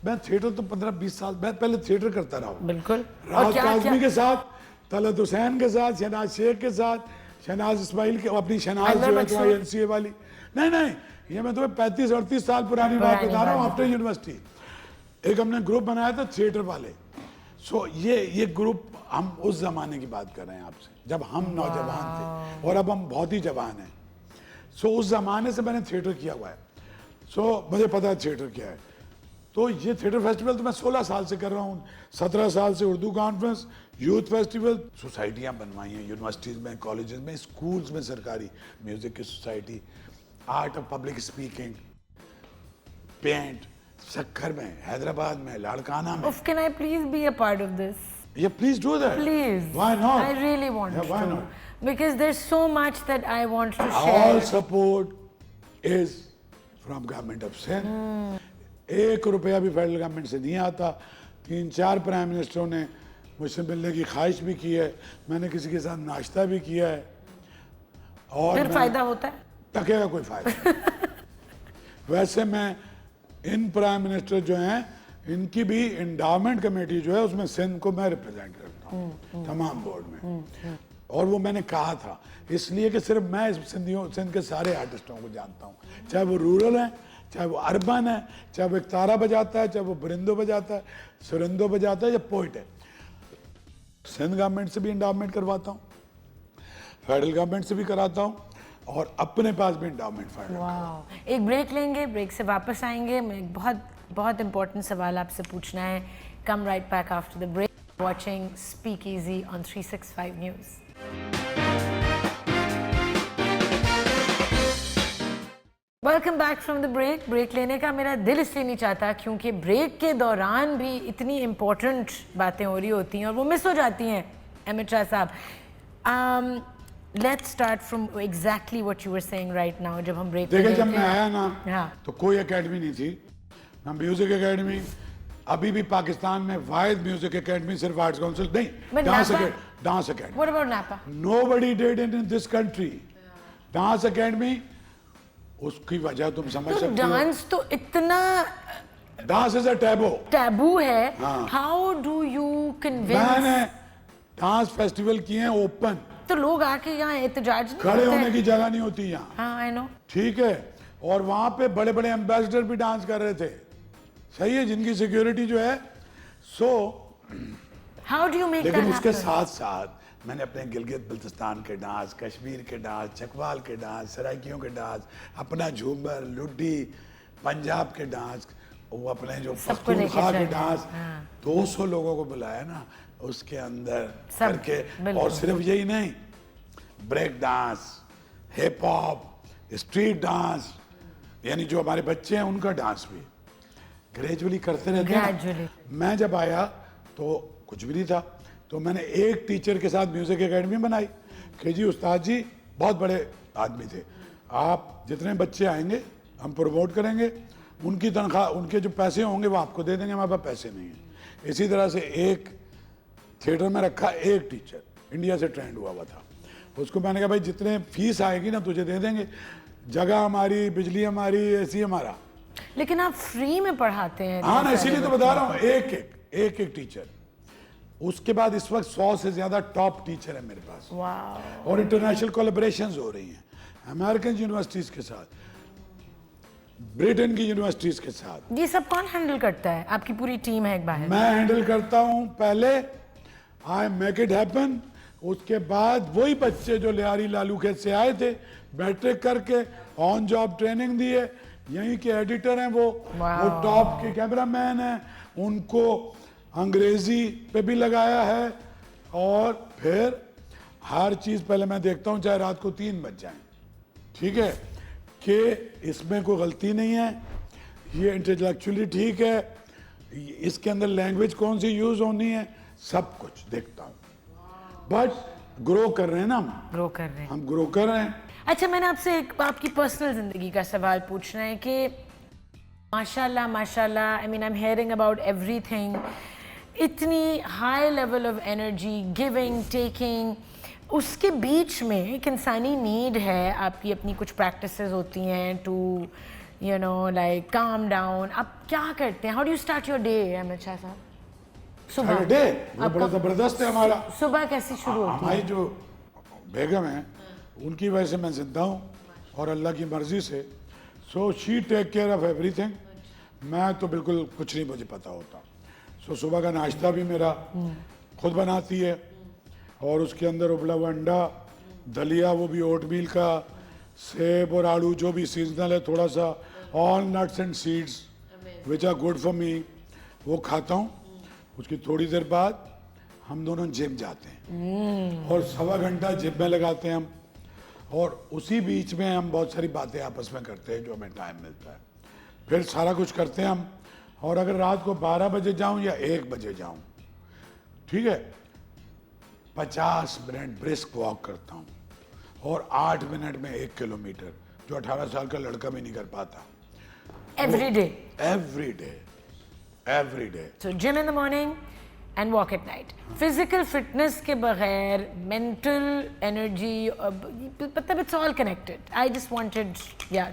मैं थिएटर तो 15-20 साल मैं पहले थिएटर करता रहा हूँ, बिल्कुल। और राहत क्या काज़मी के साथ, तलत हुसैन के साथ, शहनाज शेख के साथ, शहनाज इस्माइल के, अपनी शहनाज अनवर जो है मंसूर। तुम्हारी NCA वाली। नहीं, ये मैं तुम्हें 35-38 साल पुरानी बात पुरानी बता रहा हूँ, बात। After university. एक हमने ग्रुप बनाया था थिएटर वाले। सो ये ग्रुप, हम उस जमाने की बात कर रहे हैं आपसे, जब हम नौजवान थे और अब हम बहुत ही जवान हैं। सो उस जमाने से मैंने थिएटर किया हुआ है, सो मुझे पता है थिएटर क्या है। तो ये थिएटर फेस्टिवल तो मैं 16 साल से कर रहा हूँ, 17 साल से उर्दू कॉन्फ्रेंस, यूथ फेस्टिवल, सोसाइटियाँ बनवाई हैं यूनिवर्सिटीज़ में, कॉलेजेस में, स्कूल्स में, सरकारी म्यूजिक की society, art of public speaking, paint, Sukkur में, हैदराबाद में, लाड़काना में। Oof, can I please be a part of this? Yeah, please do that. Please. Why not? I really want Yeah, why to. not? Because there's so much that I want to All share. support is from government of Sindh. 1 रुपया भी federal government से नहीं आता। 3-4 prime मिनिस्टरों ने मुझसे मिलने की ख्वाहिश भी की है, मैंने किसी के साथ नाश्ता भी किया है, और फिर फायदा होता है? टके का कोई फायदा नहीं। वैसे मैं इन प्राइम मिनिस्टर जो हैं, इनकी भी इंडाउमेंट कमेटी जो है उसमें सिंध को मैं रिप्रेजेंट करता हूँ तमाम बोर्ड में। और वो मैंने कहा था इसलिए कि सिर्फ मैं सिंध के सारे आर्टिस्टों को जानता हूँ, चाहे वो रूरल हैं, चाहे वो अर्बन है, चाहे वो एक तारा बजाता है, चाहे वो बरिंदो बजाता है, सुरिंदो बजाता है, या पोइट है। सिंध गवर्नमेंट से भी इंडाउमेंट करवाता हूँ, फेडरल गवर्नमेंट से भी कराता हूँ, और अपने पास भी इंडाउमेंट फंड। वाह। एक ब्रेक लेंगे, ब्रेक से वापस आएंगे। मैं एक बहुत इंपॉर्टेंट सवाल आपसे पूछना है। Come right back after the break. Watching speak easy on 365 news. Welcome back from the break. Break लेने का मेरा दिल इसलिए नहीं चाहता क्योंकि ब्रेक के दौरान भी इतनी इम्पोर्टेंट बातें हो रही होती हैं और वो मिस हो जाती हैं। अमित शाह साहब, let's start from exactly what you were saying right now. जब हम ब्रेक देखिए, जब मैं आया ना, हाँ, तो कोई एकेडमी नहीं थी ना, म्यूजिक एकेडमी। अभी भी पाकिस्तान में वाहिद म्यूजिक एकेडमी सिर्फ आर्ट्स काउंसिल नहीं, डांस एकेडमी। व्हाट अबाउट नापा? Nobody did in this country dance academy. उसकी वजह तुम समझ तो सकते हो। डांस तो इतना डांस इज अ टैबू है। हाँ। How do you convince? मैंने डांस फेस्टिवल किए हैं ओपन, तो लोग आके यहाँ एहतजाज नहीं खड़े करते होने हैं? की जगह नहीं होती यहाँ, हाँ, आई नो। ठीक है। और वहां पे बड़े बड़े एम्बेसडर भी डांस कर रहे थे, सही है, जिनकी सिक्योरिटी जो है। So how do you make लेकिन दैट उसके हैपन? साथ साथ मैंने अपने गिलगित बल्तिस्तान के डांस, कश्मीर के डांस, चकवाल के डांस, सराइकियों के डांस, अपना झूमर, लुड्डी, पंजाब के डांस, वो अपने जो सबको लेके पख्तूनख्वा के चले। डांस, हाँ। 200 लोगों को बुलाया ना उसके अंदर सब, करके। बिल्कुल। और सिर्फ यही नहीं, break dance, hip hop, street dance, यानी जो हमारे बच्चे हैं उनका डांस भी ग्रेजुअली करते रहते हैं। Gradually। मैं जब आया तो कुछ भी नहीं था, तो मैंने एक टीचर के साथ म्यूजिक एकेडमी बनाई कि जी उस्ताद जी बहुत बड़े आदमी थे, आप जितने बच्चे आएंगे हम प्रमोट करेंगे, उनकी तनख्वाह, उनके जो पैसे होंगे वो आपको दे देंगे, हमारे पास पैसे नहीं हैं। इसी तरह से एक थिएटर में रखा एक टीचर, इंडिया से ट्रेंड हुआ था। उसको मैंने कहा भाई जितने फीस आएगी ना तुझे दे देंगे, जगह हमारी, बिजली हमारी, एसी हमारा। लेकिन आप फ्री में पढ़ाते हैं। हाँ ना, इसीलिए तो बता रहा हूँ, एक एक टीचर। उसके बाद इस वक्त 100 से ज्यादा टॉप टीचर है मेरे पास, वाओ। और इंटरनेशनल कोलैबोरेशंस हो रही हैं अमेरिकन यूनिवर्सिटीज के साथ, ब्रिटेन की यूनिवर्सिटीज के साथ। ये सब कौन हैंडल करता है? आपकी पूरी टीम है एक बाहर? मैं हैंडल करता हूं, पहले आई मेक इट हैपन, उसके बाद वही बच्चे जो लियारी लालूखेत से आए थे, मैट्रिक करके ऑन जॉब ट्रेनिंग दी है, यहीं के एडिटर हैं वो टॉप के कैमरामैन हैं, उनको अंग्रेजी पे भी लगाया है, और फिर हर चीज पहले मैं देखता हूं चाहे रात को 3 बज जाए, ठीक है, कि इसमें कोई गलती नहीं है, ये इंटेलेक्चुअली ठीक है, इसके अंदर लैंग्वेज कौन सी यूज होनी है, सब कुछ देखता हूं। बट ग्रो कर रहे हैं ना, हम ग्रो कर रहे हैं। अच्छा, मैंने आपसे एक आपकी पर्सनल जिंदगी का सवाल पूछना है कि माशाल्लाह माशाल्लाह, I mean I am hearing about everything, इतनी high level of energy, giving taking, उसके बीच में एक इंसानी नीड है, आपकी अपनी कुछ प्रैक्टिसेस होती हैं to you know like calm down. आप क्या करते हैं? How do you start your day Amit Shah साहब? सुबह डे बड़ा जबरदस्त है हमारा। सुबह कैसी शुरू होती है? हमारी जो बेगम है उनकी वजह से मैं जिंदा हूँ, और अल्लाह की मर्जी से, so she take care of everything. मैं तो बिल्कुल कुछ नहीं मुझे पता होता। सो सुबह का नाश्ता भी मेरा खुद बनाती है, और उसके अंदर उबला हुआ अंडा, दलिया, वो भी ओटमील का, सेब और आलू जो भी सीजनल है, थोड़ा सा all nuts and seeds which are good for me, वो खाता हूँ। उसकी थोड़ी देर बाद हम दोनों जिम जाते हैं, और 1.25 घंटा जिम में लगाते हैं हम, और उसी बीच में हम बहुत सारी बातें आपस में करते हैं जो हमें टाइम मिलता है, फिर सारा कुछ करते हैं हम। और अगर रात को 12 बजे जाऊं या 1 बजे जाऊं, ठीक है, 50 मिनट ब्रिस्क वॉक करता हूं, और 8 मिनट में 1 किलोमीटर, जो 18 साल का लड़का भी नहीं कर पाता। Every day? Every day. So gym in the morning and walk at night. Physical fitness के बगैर मेंटल एनर्जी, मतलब it's all connected. I just wanted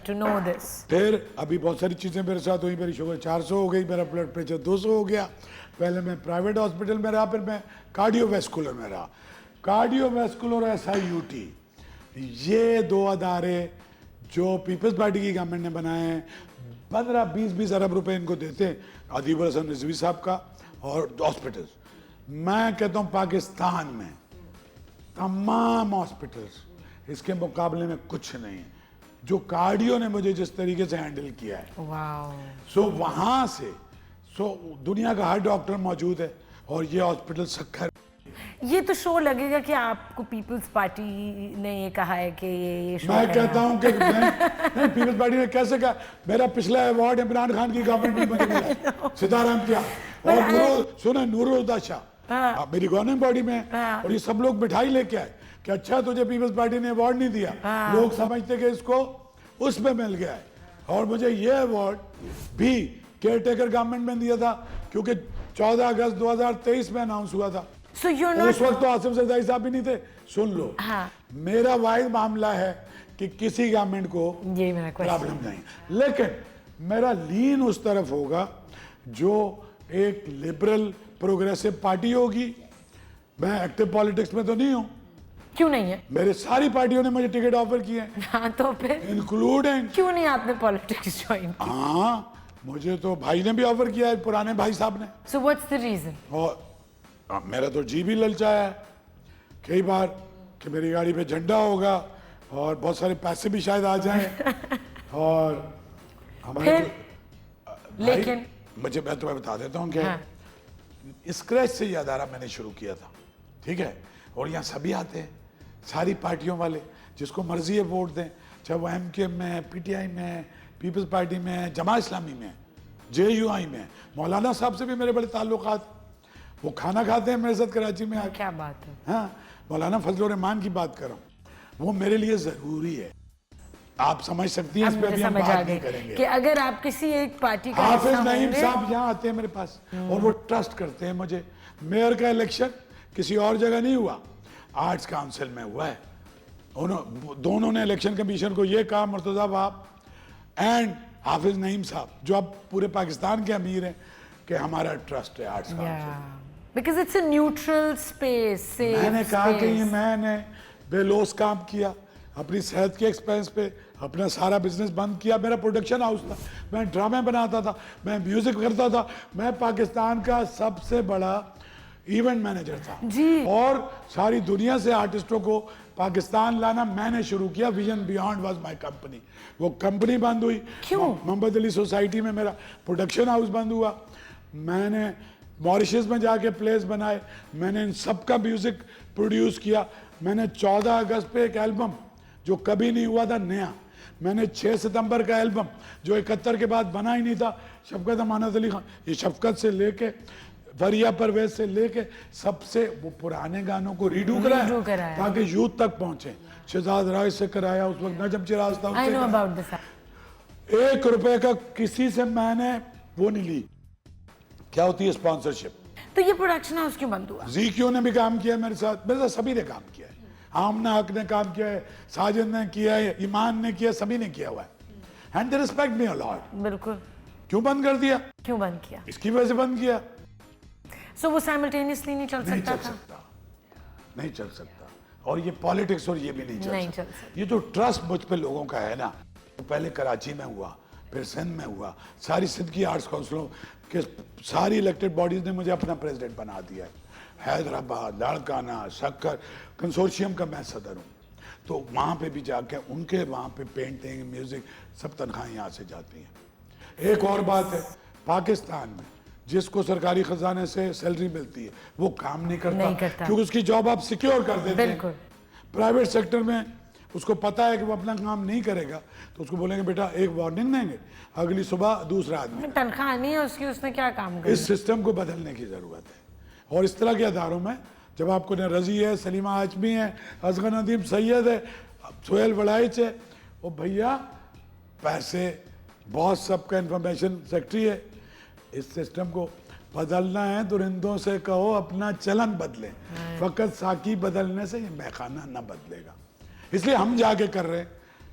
to know this. फिर अभी बहुत सारी चीजें मेरे साथ हुई, मेरी शुगर 400 हो गई, मेरा ब्लड प्रेशर 200 हो गया। पहले मैं प्राइवेट हॉस्पिटल में रहा, फिर मैं कार्डियोवैस्कुलर में रहा। कार्डियोवैस्कुलर और SIUT, ये 2 अदारे जो पीपल्स पार्टी की गवर्नमेंट ने बनाए हैं, 15-20 अरब रुपए इनको देते हैं, अदीबुल हसन रिजवी साहब का, और हॉस्पिटल्स। मैं कहता हूं पाकिस्तान में तमाम हॉस्पिटल्स इसके मुकाबले में कुछ नहीं है, जो कार्डियो ने मुझे जिस तरीके से हैंडल किया है। वाओ। सो वहां से दुनिया का हर डॉक्टर मौजूद है, और ये हॉस्पिटल सखर। ये तो शो लगेगा कि आपको पीपल्स पार्टी ने ये कहा है कि ये शो मैं कहता हूं कि नहीं, पीपल्स पार्टी ने कैसे कहा? मेरा पिछला अवार्ड इमरान खान की गवर्नमेंट में मुझे मिला, सितारा इम्तियाज, और नूरुल हुदा शाह मेरी गवर्निंग बॉडी में, और ये सब लोग मिठाई लेके आए कि अच्छा तुझे पीपल्स पार्टी ने अवार्ड नहीं दिया। लोग समझते कि इसको उसमें मिल गया है, और मुझे ये अवार्ड भी केयर टेकर गवर्नमेंट में दिया था, क्योंकि 14 अगस्त 2023 में अनाउंस हुआ था। So you're not... उस वक्त तो आसिफ जरदारी साहब भी नहीं थे। सुन लो, मेरा वाहिद मामला है कि किसी गवर्नमेंट को प्रॉब्लम नहीं, लेकिन मेरा लीन उस तरफ होगा जो एक लिबरल प्रोग्रेसिव पार्टी होगी। मैं एक्टिव पॉलिटिक्स में तो नहीं हूँ। क्यों नहीं है? मेरे सारी पार्टियों ने मुझे टिकट ऑफर किए हैं। हाँ, तो फिर इंक्लूडिंग, क्यों नहीं आपने पॉलिटिक्स ज्वाइन की? हाँ, मुझे तो भाई ने भी ऑफर किया है, पुराने भाई साहब ने। So what's the reason? और मेरा तो जी भी ललचाया है कई बार कि मेरी गाड़ी पे झंडा होगा और बहुत सारे पैसे भी शायद आ जाएं, और हमारे लेकिन मुझे, मैं तुम्हें बता देता हूँ कि स्क्रैच से ये अदारा मैंने शुरू किया था, ठीक है, और यहाँ सभी आते हैं, सारी पार्टियों वाले, जिसको मर्जी है वोट दें, चाहे वो MKM में, PTI में, पीपल्स पार्टी में, जमात इस्लामी में, JUI में। मौलाना साहब से भी मेरे बड़े ताल्लुकात, वो खाना खाते हैं मेरे साथ कराची में। क्या बात है? हाँ, मौलाना फजलुर रहमान की बात कर रहा हूँ, वो मेरे लिए जरूरी है। आप समझ सकती हैं, इस पे अभी हम बात नहीं करेंगे कि अगर आप किसी एक पार्टी का हाफिज नईम साहब यहाँ आते हैं मेरे पास, और वो ट्रस्ट करते हैं मुझे। मेयर का इलेक्शन किसी और जगह नहीं हुआ, आर्ट्स काउंसिल में हुआ है। दोनों ने इलेक्शन कमीशन को ये कहा, मुर्तजा बाब एंड हाफिज नईम साहब, जो अब पूरे पाकिस्तान के अमीर हैं, कि हमारा ट्रस्ट है arts council. Because it's a neutral space, safe मैंने कहा कि space. मैंने बेलोस काम किया अपनी सेहत के एक्सपेंस पे, अपना सारा बिजनेस बंद किया। मेरा प्रोडक्शन हाउस था, मैं ड्रामे बनाता था, मैं म्यूजिक करता था, मैं पाकिस्तान का सबसे बड़ा इवेंट मैनेजर था जी। और सारी दुनिया से आर्टिस्टों को पाकिस्तान लाना मैंने शुरू किया। Vision beyond was my company. वो कंपनी बंद हुई, क्यों? मोहम्मद अली सोसाइटी में मेरा प्रोडक्शन हाउस बंद हुआ। मैंने मॉरिशस में जाके प्लेस बनाए, मैंने इन सब का म्यूजिक प्रोड्यूस किया। मैंने 14 अगस्त पे एक एल्बम जो कभी नहीं हुआ था नया, मैंने 6 सितंबर का एल्बम जो 71 के बाद बना ही नहीं था, शफकत अमानत अली खान, ये शफकत से लेके वरिया परवेज से लेके सबसे वो पुराने गानों को रीडू कराया ताकि यूथ तक पहुंचे। शहजाद राय से कराया, उस वक्त नजम चिराज था, I know about this. 1 रुपए का किसी से मैंने वो नहीं ली। क्या होती है स्पॉन्सरशिप। तो ये प्रोडक्शन हाउस क्यों बंद हुआ? जीक्यू ने भी काम किया मेरे साथ सभी ने काम किया है। आमना हक ने काम किया है, साजिद ने किया है, ईमान ने किया, सभी ने किया हुआ है। And they respect me a lot. बिल्कुल। क्यों बंद कर दिया? क्यों बंद किया? इसकी वजह से बंद किया। सो वो साइमल्टेनियसली नहीं चल नहीं सकता चल था? सकता, नहीं चल सकता। और ये पॉलिटिक्स और ये भी नहीं नहीं चल चल सकता। ये जो ट्रस्ट मुझ पे लोगों का है ना, तो पहले कराची में हुआ, फिर सिंध में हुआ, सारी सिंध की आर्ट्स काउंसिलों के सारी इलेक्टेड बॉडीज ने मुझे अपना प्रेसिडेंट बना दिया है। हैदराबाद, लाड़काना, शक्कर कंसोर्शियम का मैं सदर हूँ। तो वहाँ पे भी जाके उनके वहाँ पे पेंटिंग, म्यूजिक, सब तनख्वाहें यहाँ से जाती हैं। एक और बात है, पाकिस्तान में जिसको सरकारी खजाने से सैलरी मिलती है वो काम नहीं करता, क्योंकि उसकी जॉब आप सिक्योर कर देते हैं। प्राइवेट सेक्टर में उसको पता है कि वो अपना काम नहीं करेगा, तो उसको बोलेंगे बेटा एक वार्निंग देंगे, अगली सुबह दूसरा आदमी। तनख्वाह नहीं है उसकी, उसने क्या काम किया? इस सिस्टम को बदलने की जरूरत है। और इस तरह के अदारों में जब आपको न रजी है, सलीमा आजमी है, असगर नदीम सैयद है, सोहेल वड़ाइच है, वो भैया पैसे बहुत, सबका इंफॉर्मेशन सेक्रेटरी है। इस सिस्टम को बदलना है तो रिंदों से कहो अपना चलन बदले, फकत साकी बदलने से ये मैखाना ना बदलेगा। इसलिए हम जाके कर रहे हैं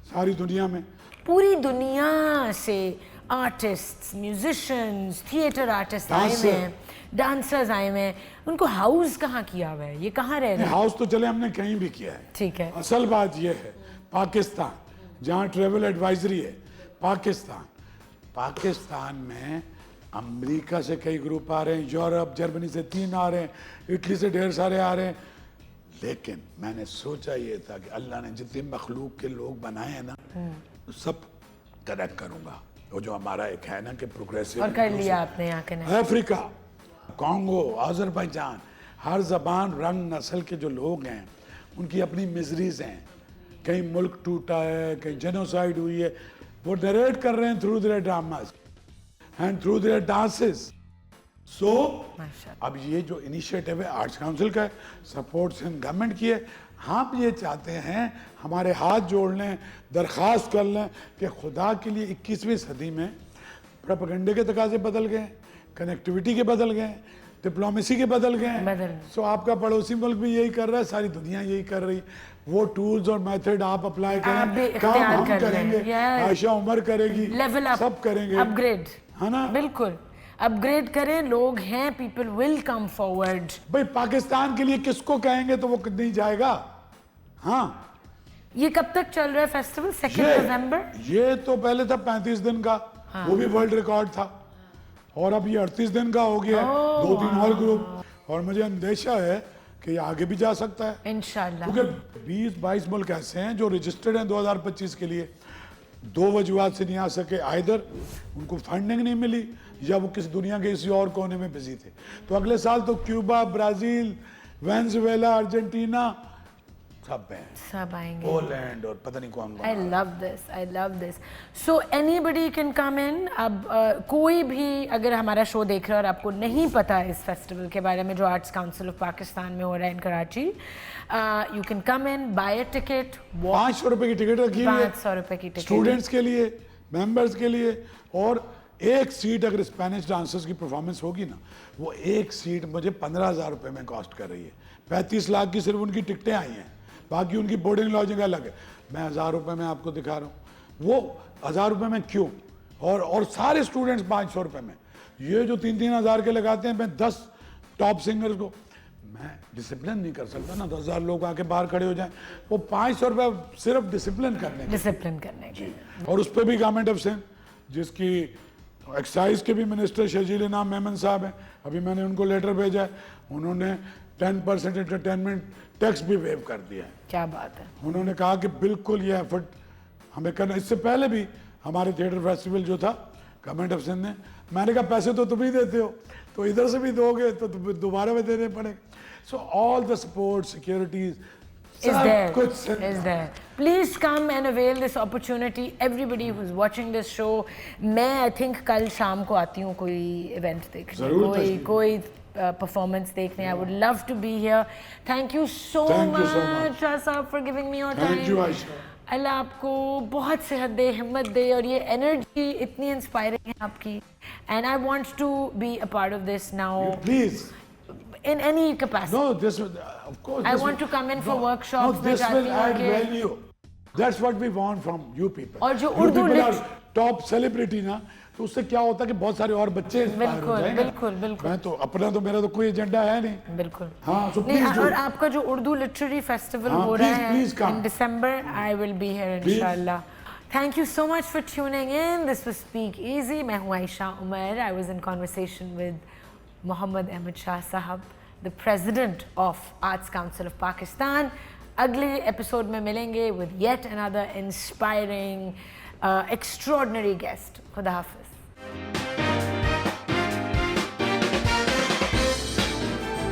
सारी दुनिया में। पूरी दुनिया से आर्टिस्ट, म्यूजिशियंस, थिएटर आर्टिस्ट आए हुए हैं, डांसर्स आए हुए हैं, उनको हाउस कहाँ किया हुआ है? ये कहाँ रह रहे हैं? हाउस तो चले हमने कहीं भी किया है, ठीक है। असल बात ये है पाकिस्तान, जहाँ ट्रेवल एडवाइजरी है, पाकिस्तान में अमेरिका से कई ग्रुप आ रहे हैं, यूरोप, जर्मनी से 3 आ रहे हैं, इटली से ढेर सारे आ रहे हैं। लेकिन मैंने सोचा ये था कि अल्लाह ने जितने मखलूक के लोग बनाए हैं ना, सब कनेक्ट करूंगा। वो जो हमारा एक है ना कि प्रोग्रेसिव, और कर लिया आपने यहाँ के ना। अफ्रीका, कॉन्गो, अजरबैजान, हर जबान, रंग, नस्ल के जो लोग हैं उनकी अपनी मिजरीज हैं। कहीं मुल्क टूटा है, कहीं जेनोसाइड हुई है, वो नरेट कर रहे हैं through their dramas and through their dances. So अब ये जो इनिशिएटिव है आर्ट्स काउंसिल का है, सपोर्ट से गवर्नमेंट की है। हम ये चाहते हैं हमारे हाथ जोड़ लें, दरख्वास्त कर लें कि खुदा के लिए 21वीं सदी में प्रोपेगेंडे के तकाजे बदल गए, कनेक्टिविटी के बदल गए, डिप्लोमेसी के बदल गए। सो आपका पड़ोसी मुल्क भी यही कर रहा है, सारी दुनिया यही कर रही। वो टूल्स और मेथड आप अप्लाई करें, काम हम करेंगे, आयशा उमर करेगी, लेवल अप, सब करेंगे, अपग्रेड, है ना? बिल्कुल अपग्रेड करें, लोग हैं, पीपल विल कम फॉरवर्ड। भाई पाकिस्तान के लिए किसको कहेंगे तो वो नहीं जाएगा। हाँ, ये कब तक चल रहा है फेस्टिवल? 2 नवंबर। ये तो पहले था 35 दिन का, वो भी वर्ल्ड रिकॉर्ड था, और अब ये 38 दिन का हो गया है। 2-3 और ग्रुप, और मुझे अंदेशा है कि ये आगे भी जा सकता है इंशाल्लाह, क्योंकि 20-22 मुल्क ऐसे हैं जो रजिस्टर्ड हैं 2025 के लिए। 2 वजूहात से नहीं आ सके, आइदर उनको फंडिंग नहीं मिली या वो किसी दुनिया के किसी और कोने में बिजी थे। तो अगले साल तो क्यूबा, ब्राजील, वेनेजुएला, अर्जेंटीना सब आएंगे, पोलैंड और पता नहीं कौन। I love this. So anybody can come in. अब कोई भी अगर हमारा शो देख रहा है और आपको नहीं पता इस फेस्टिवल के बारे में जो आर्ट्स काउंसिल ऑफ पाकिस्तान में हो रहा है in Karachi, you can come in, buy a ticket. 500 रुपए की टिकट रखी है, 500 रुपए की टिकट स्टूडेंट्स के लिए, मेंबर्स के लिए। और एक सीट अगर स्पेनिश डांसर्स की परफॉर्मेंस होगी ना, वो एक सीट मुझे 15,000 रुपए में कॉस्ट कर रही है। 35 लाख की सिर्फ उनकी टिकटें आई हैं, बाकी उनकी बोर्डिंग लॉजिंग अलग है। मैं 1000 रुपए में आपको दिखा रहा हूँ, वो 1000 रुपए में क्यों? और सारे स्टूडेंट्स 500 रुपए में। ये जो 3-3 हज़ार के लगाते हैं, मैं 10 टॉप सिंगर्स को मैं डिसिप्लिन नहीं कर सकता ना, 10,000 लोग आके बाहर खड़े हो जाएं, वो 500 रुपये सिर्फ डिसिप्लिन करने के। डिसिप्लिन करने के। और उस पर भी गवर्नमेंट ऑफ सिंध, जिसकी एक्साइज के भी मिनिस्टर शजील इनाम मेमन साहब हैं, अभी मैंने उनको लेटर भेजा है, उन्होंने 10% एंटरटेनमेंट टैक्स भी वेव कर दिया है। क्या बात है। उन्होंने कहा कि बिल्कुल ये एफर्ट हमें करना। इससे पहले भी हमारे थिएटर फेस्टिवल जो था गवर्नमेंट ऑफ सिंध ने, मैंने कहा पैसे तो तुम ही देते हो, तो इधर से भी दोगे तो दोबारा में देने पड़ेंगे। So all the support securities is there. Please come and avail this opportunity. Everybody who's watching this show, मैं I think कल शाम को आती हूँ कोई event देखने, कोई performance देखने. I would love to be here. Thank you so much, Shah Saab, for giving me your time. Thank you, Aisha. अल्लाह आपको बहुत सेहत दे, हिम्मत दे, और ये एनर्जी इतनी इंस्पायरिंग है आपकी. And I want to be a part of this now. Please. In any capacity. No, this will, of course. I want to come in for workshops. No, this will add value. That's what we want from you people. और जो you Urdu people are top celebrity ना, तो उससे क्या होता है कि बहुत सारे और बच्चे इंस्पायर हो जाएंगे। बिल्कुल बिल्कुल। मैं तो अपना तो मेरा तो कोई एजेंडा है नहीं। बिल्कुल। हाँ, so नहीं, please do. और आपका जो उर्दू लिटरेरी फेस्टिवल हाँ, हो रहा है come. in December, I will be here inshallah. Thank you so much for tuning in. This was Speak Easy. मैं हूँ Ayesha Umar. I was in conversation with Mohammad Ahmed Shah Sahab, the President of Arts Council of Pakistan. अगले episode में मिलेंगे with yet another inspiring, extraordinary guest. खुदा हाफिज.